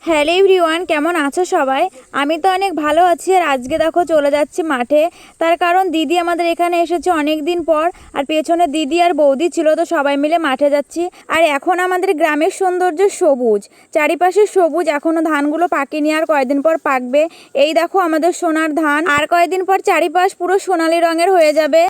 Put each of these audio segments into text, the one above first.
Hello everyone, কেমন আছো সবাই? আমি তো অনেক ভালো আছি। আর আজকে দেখো চলে যাচ্ছি মাঠে। তার কারণ দিদি আমাদের এখানে এসেছে অনেক দিন পর, আর পেছনে দিদি আর বৌদি ছিল, তো সবাই মিলে মাঠে যাচ্ছি। আর এখন আমাদের গ্রামের সৌন্দর্য সবুজ, চারিপাশে সবুজ। এখনও ধানগুলো পাকেনি, আর কয়েকদিন পর পাকবে। এই দেখো আমাদের সোনার ধান, আর কয়েকদিন পর চারিপাশ পুরো সোনালি রঙের হয়ে যাবে।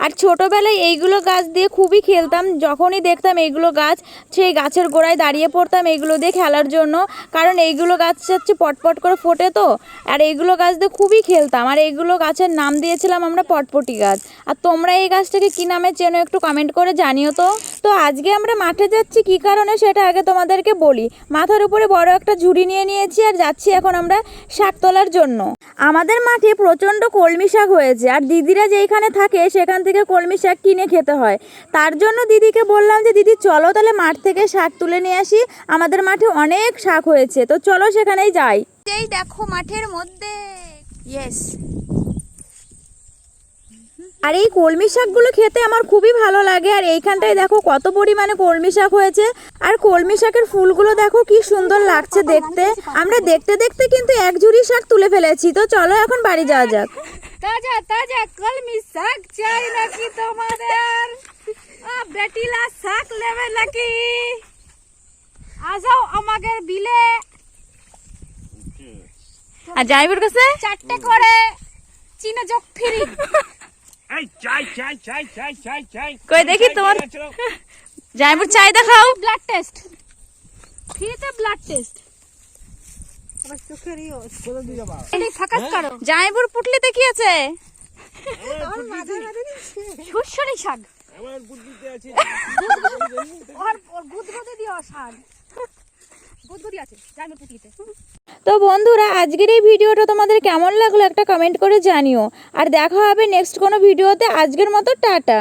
আর ছোটোবেলায় এইগুলো গাছ দিয়ে খুবই খেলতাম। যখনই দেখতাম এইগুলো গাছ, সেই গাছের গোড়ায় দাঁড়িয়ে পড়তাম এইগুলো দিয়ে খেলার জন্য। কারণ এইগুলো গাছ হচ্ছে পটপট করে ফোটে তো, আর এইগুলো গাছ দিয়ে খুবই খেলতাম। আর এইগুলো গাছের নাম দিয়েছিলাম আমরা পটপটি গাছ। আর তোমরা এই গাছটাকে কী নামে চেনো একটু কমেন্ট করে জানিও তো। তো আজকে আমরা মাঠে যাচ্ছি কী কারণে সেটা আগে তোমাদেরকে বলি। মাথার উপরে বড় একটা ঝুড়ি নিয়ে নিয়েছি, আর যাচ্ছি এখন আমরা শাক তোলার জন্য। আমাদের মাঠে প্রচণ্ড কলমি শাক হয়েছে, আর দিদিরা যেইখানে থাকে সেখান থেকে কলমি শাক কিনে খেতে হয়। তার জন্য দিদিকে বললাম যে দিদি চলো তাহলে মাঠ থেকে শাক তুলে নিয়ে আসি। আমাদের মাঠে অনেক শাক হয়েছে, তো চলো সেখানেই যাই। এই দেখো মাঠের মধ্যে, ইয়েস। আর এই কলমি শাকগুলো খেতে আমার খুবই ভালো লাগে। আর এইখানটায় দেখো কত পরিমাণে কলমি শাক হয়েছে, আর কলমি শাকের ফুলগুলো দেখো কি সুন্দর লাগছে দেখতে। আমরা দেখতে দেখতে কিন্তু এক ঝুড়ি শাক তুলে ফেলেছি। তো চলো এখন বাড়ি যাওয়া যাক। তাজা তাজা কলমি শাক চাই নাকি তোমাদের? বেটিলা শাক নেবে নাকি? আজাও আমাদের বিলে। আর জাইবুর কাছে 4টে করে চিনা জগ ফ্রি। এই চাই চাই চাই চাই চাই চাই কই দেখি তোমার জাইবুর চাই দেখাও। ব্লাড টেস্ট ফ্রিতে, ব্লাড টেস্ট। আবার চোখেরই করে দিয়ে যাবা। এই ফোকাস করো। জাইবুর পুটলিতে কি আছে? সুসরি শাক। আমার বুদ্ধিতে আছে। আর গুদগুদি দিও শাক। গুদগুদি আছে জানো পুটলিতে। তো বন্ধুরা, আজকের এই ভিডিওটা তোমাদের কেমন লাগলো একটা কমেন্ট করে জানিও। আর দেখা হবে নেক্সট কোনো ভিডিওতে। আজকের মতো টাটা।